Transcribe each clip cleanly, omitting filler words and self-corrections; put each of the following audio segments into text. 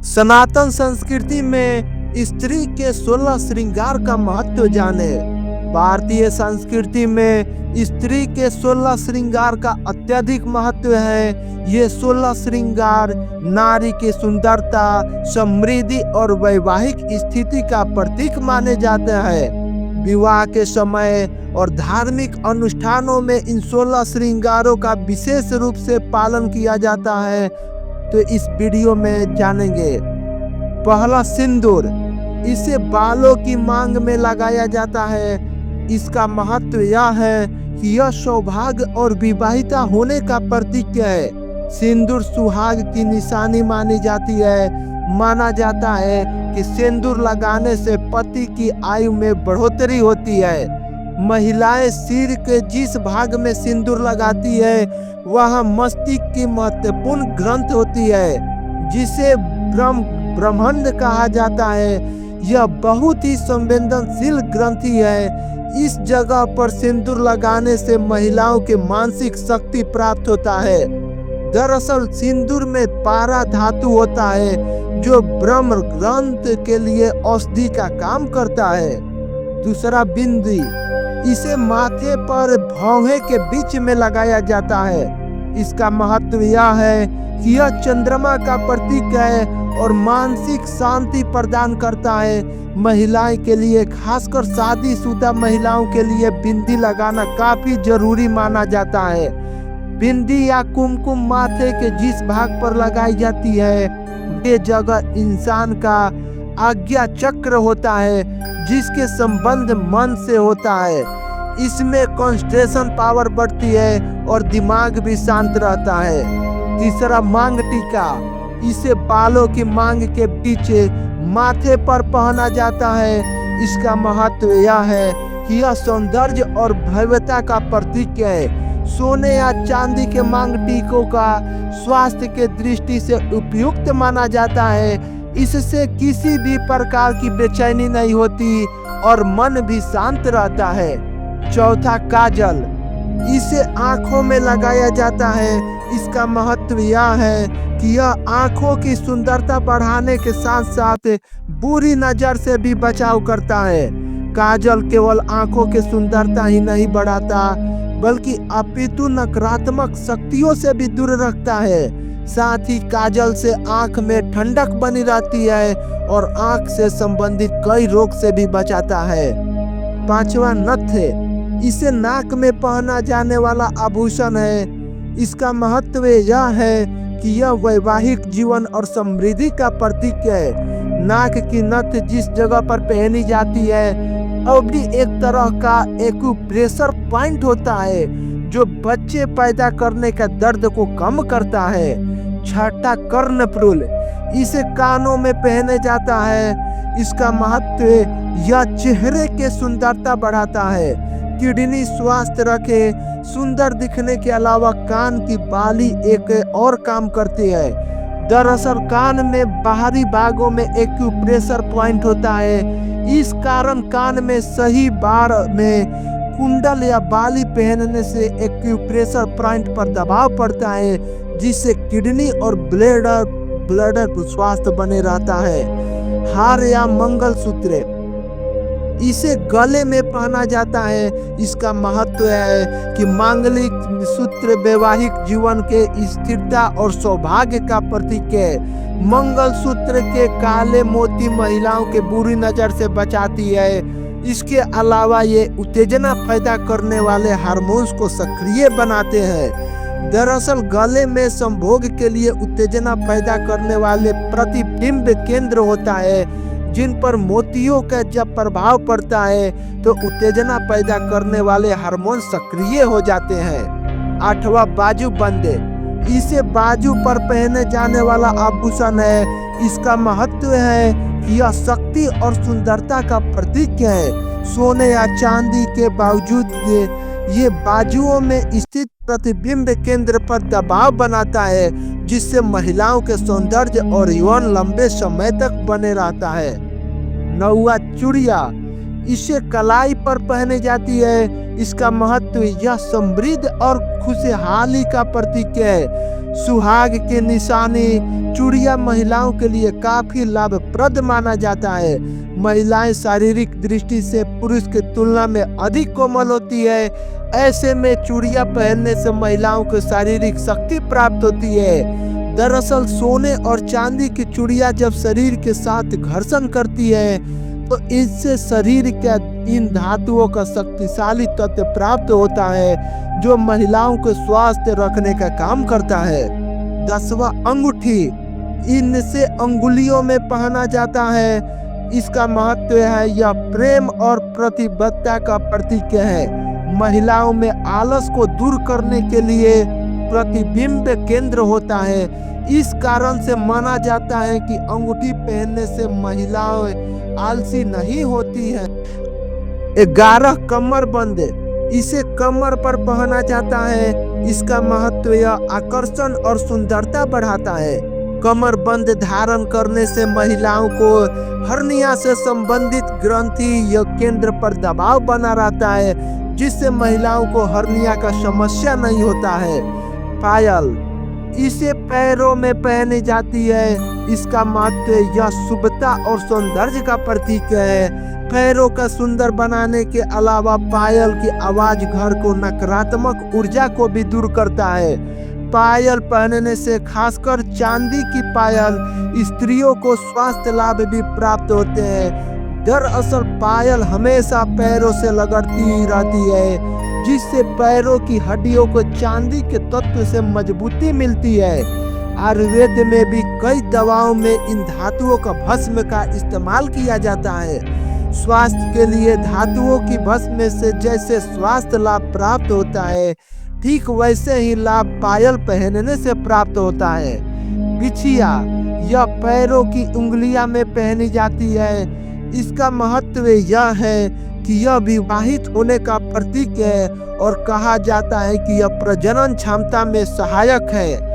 सनातन संस्कृति में स्त्री के 16 श्रृंगार का महत्व जाने। भारतीय संस्कृति में स्त्री के 16 श्रृंगार का अत्यधिक महत्व है। ये 16 श्रृंगार नारी की सुंदरता, समृद्धि और वैवाहिक स्थिति का प्रतीक माने जाते हैं। विवाह के समय और धार्मिक अनुष्ठानों में इन 16 श्रृंगारों का विशेष रूप से पालन किया जाता है। तो इस वीडियो में जानेंगे। पहला, सिंदूर। इसे बालों की मांग में लगाया जाता है। इसका महत्व यह है कि यह सौभाग्य और विवाहिता होने का प्रतीक है। सिंदूर सुहाग की निशानी मानी जाती है। माना जाता है कि सिंदूर लगाने से पति की आयु में बढ़ोतरी होती है। महिलाएं सिर के जिस भाग में सिंदूर लगाती है वह मस्तिष्क की महत्वपूर्ण ग्रंथ होती है, जिसे ब्रह्मांड कहा जाता है। यह बहुत ही संवेदनशील ग्रंथि है। इस जगह पर सिंदूर लगाने से महिलाओं की मानसिक शक्ति प्राप्त होता है। दरअसल सिंदूर में पारा धातु होता है जो ब्रह्म ग्रंथ के लिए औषधि का काम करता है। दूसरा, बिंदी। इसे माथे पर भौहें के बीच में लगाया जाता है। इसका महत्व यह है कि यह चंद्रमा का प्रतीक है और मानसिक शांति प्रदान करता है। महिलाएं के लिए, खासकर शादीशुदा महिलाओं के लिए बिंदी लगाना काफी जरूरी माना जाता है। बिंदी या कुमकुम माथे के जिस भाग पर लगाई जाती है ये जगह इंसान का आज्ञा चक्र होता है, जिसके संबंध मन से होता है। इसमें कंसंट्रेशन पावर बढ़ती है और दिमाग भी शांत रहता है। तीसरा, मांग टीका। इसे बालों की मांग के पीछे माथे पर पहना जाता है। इसका महत्व यह है कि यह सौंदर्य और भव्यता का प्रतीक है। सोने या चांदी के मांग टीकों का स्वास्थ्य के दृष्टि से उपयुक्त माना जाता है। इससे किसी भी प्रकार की बेचैनी नहीं होती और मन भी शांत रहता है। चौथा, काजल। इसे आंखों में लगाया जाता है। इसका महत्व यह है कि यह आंखों की सुंदरता बढ़ाने के साथ साथ बुरी नजर से भी बचाव करता है। काजल केवल आंखों की सुंदरता ही नहीं बढ़ाता बल्कि अपितु नकारात्मक शक्तियों से भी दूर रखता है। साथ ही काजल से आंख में ठंडक बनी रहती है और आंख से संबंधित कई रोग से भी बचाता है। पांचवा, नथ। इसे नाक में पहना जाने वाला आभूषण है। इसका महत्व यह है कि यह वैवाहिक जीवन और समृद्धि का प्रतीक है। नाक की नथ जिस जगह पर पहनी जाती है और भी एक तरह का एक्यूप्रेशर पॉइंट होता है जो बच्चे पैदा करने का दर्द को कम करता है। छठा, कर्णप्रुल। इसे कानों में पहने जाता है। इसका महत्व यह चेहरे के सुंदरता बढ़ाता है, किडनी स्वस्थ रखे, सुंदर दिखने के अलावा कान की बाली एक और काम करती है। दरअसल कान में बाहरी भागों में एक्यूप्रेशर पॉइंट होता है। इस कारण कान में सही बार में कुंडल या बाली पहनने से एक्यूप्रेशर पॉइंट पर दबाव पड़ता है, जिससे किडनी और ब्लडर स्वास्थ्य बने रहता है। हार या मंगलसूत्र। इसे गले में पहना जाता है। इसका महत्व है कि मांगलिक सूत्र वैवाहिक जीवन के स्थिरता और सौभाग्य का प्रतीक है। मंगलसूत्र के काले मोती महिलाओं के बुरी नजर से बचाती है। इसके अलावा ये उत्तेजना पैदा करने वाले हार्मोन्स को सक्रिय बनाते हैं। दरअसल गले में संभोग के लिए उत्तेजना पैदा करने वाले प्रतिबिंब केंद्र होता है, जिन पर मोतियों का जब प्रभाव पड़ता है तो उत्तेजना पैदा करने वाले हार्मोन सक्रिय हो जाते हैं। आठवां, बाजूबंद। इसे बाजू पर पहने जाने वाला आभूषण है। इसका महत्व है कि यह शक्ति और सुंदरता का प्रतीक है। सोने या चांदी के बावजूद ये बाजुओं में स्थित प्रतिबिंब केंद्र पर दबाव बनाता है, जिससे महिलाओं के सौंदर्य और यौवन लंबे समय तक बने रहता है। नौवा, चूड़िया। इसे कलाई पर पहने जाती है। इसका महत्व यह समृद्धि और खुशहाली का प्रतीक है। सुहाग के निशानी चूड़ियां महिलाओं के लिए काफी लाभप्रद माना जाता है। महिलाएं शारीरिक दृष्टि से पुरुष की तुलना में अधिक कोमल होती है। ऐसे में चूड़ियां पहनने से महिलाओं को शारीरिक शक्ति प्राप्त होती है। दरअसल सोने और चांदी की चूड़ियां जब शरीर के साथ घर्षण करती है तो इससे शरीर के इन धातुओं का शक्तिशाली तत्व प्राप्त होता है जो महिलाओं को स्वस्थ रखने का काम करता है। 10वां अंगूठी, इनसे अंगुलियों में पहना जाता है। इसका महत्व है यह प्रेम और प्रतिबद्धता का प्रतीक है। महिलाओं में आलस को दूर करने के लिए प्रतिबिंब केंद्र होता है। इस कारण से माना जाता है कि अंगूठी पहनने से महिलाएं आलसी नहीं होती हैं। 11 कमरबंद, इसे कमर पर पहना जाता है। इसका महत्व यह आकर्षण और सुंदरता बढ़ाता है। कमरबंद धारण करने से महिलाओं को हर्निया से संबंधित ग्रंथि या केंद्र पर दबाव बना रहता है, जिससे महिलाओं को हर्निया का समस्या नहीं होता है। पायल, इसे पैरों में पहनी जाती है। इसका महत्व यह शुभता और सौंदर्य का प्रतीक है। पैरों का सुंदर बनाने के अलावा पायल की आवाज घर को नकारात्मक ऊर्जा को भी दूर करता है। पायल पहनने से खासकर चांदी की पायल स्त्रियों को स्वास्थ्य लाभ भी प्राप्त होते हैं। दरअसल पायल हमेशा पैरों से लगड़ती रहती है, जिससे पैरों की हड्डियों को चांदी के तत्व से मजबूती मिलती है। आयुर्वेद में भी कई दवाओं में इन धातुओं का भस्म का इस्तेमाल किया जाता है। स्वास्थ्य के लिए धातुओं की भस्म से जैसे स्वास्थ्य लाभ प्राप्त होता है, ठीक वैसे ही लाभ पायल पहनने से प्राप्त होता है। बिछिया, यह पैरों की उंगलियां में पहनी जाती है। इसका महत्व यह है कि यह विवाहित होने का प्रतीक है और कहा जाता है कि यह प्रजनन क्षमता में सहायक है।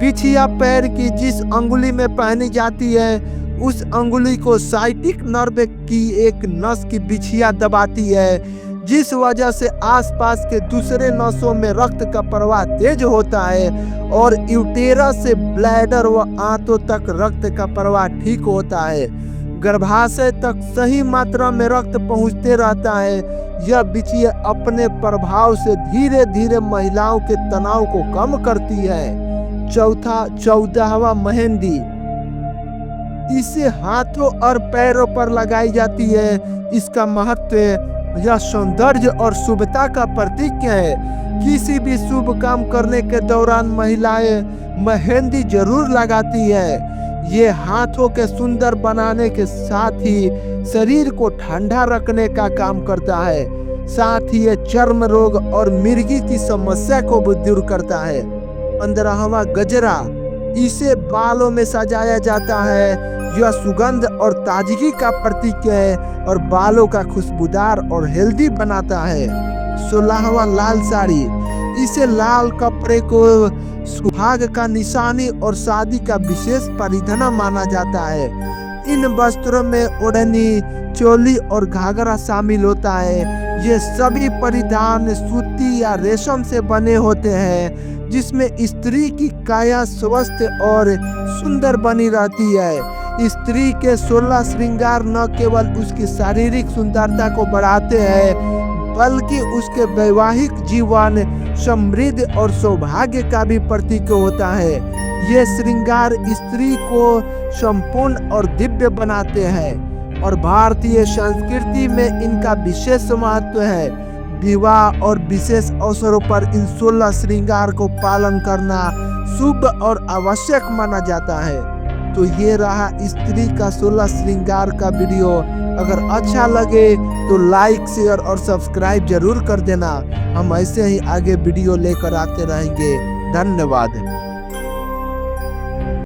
बिछिया पैर की जिस अंगुली में पहनी जाती है उस अंगुली को साइटिक नर्व की एक नस की बिछिया दबाती है, जिस वजह से आसपास के दूसरे नसों में रक्त का प्रवाह तेज होता है और यूटेरस से ब्लैडर व आंतों तक रक्त का प्रवाह ठीक होता है। गर्भाशय तक सही मात्रा में रक्त पहुंचते रहता है। यह बिछिया अपने प्रभाव से धीरे धीरे महिलाओं के तनाव को कम करती है। 14वां मेहंदी, इसे हाथों और पैरों पर लगाई जाती है। इसका महत्व यह सौंदर्य और शुभता का प्रतीक है। किसी भी शुभ काम करने के दौरान महिलाएं मेहंदी जरूर लगाती है। ये हाथों के सुंदर बनाने के साथ ही शरीर को ठंडा रखने का काम करता है। साथ ही ये चर्म रोग और मिर्गी की समस्या को भी दूर करता है। 15वां गजरा, इसे बालों में सजाया जाता है। यह सुगंध और ताजगी का प्रतीक है और बालों का खुशबूदार और हेल्दी बनाता है। 16वां लाल साड़ी, इसे लाल कपड़े को सुहाग का निशानी और शादी का विशेष परिधान माना जाता है। इन वस्त्रों में ओढ़नी, चोली और घाघरा शामिल होता है। ये सभी परिधान सूती या रेशम से बने होते हैं, जिसमें स्त्री की काया स्वस्थ और सुंदर बनी रहती है। स्त्री के 16 श्रृंगार न केवल उसकी शारीरिक सुंदरता को बढ़ाते हैं, बल्कि उसके वैवाहिक जीवन, समृद्धि और सौभाग्य का भी प्रतीक होता है। ये श्रृंगार स्त्री को संपूर्ण और दिव्य बनाते हैं और भारतीय संस्कृति में इनका विशेष महत्व है। विवाह और विशेष अवसरों पर इन 16 श्रृंगार को पालन करना शुभ और आवश्यक माना जाता है। तो ये रहा स्त्री का 16 श्रृंगार का वीडियो। अगर अच्छा लगे तो लाइक, शेयर और सब्सक्राइब जरूर कर देना। हम ऐसे ही आगे वीडियो लेकर आते रहेंगे। धन्यवाद।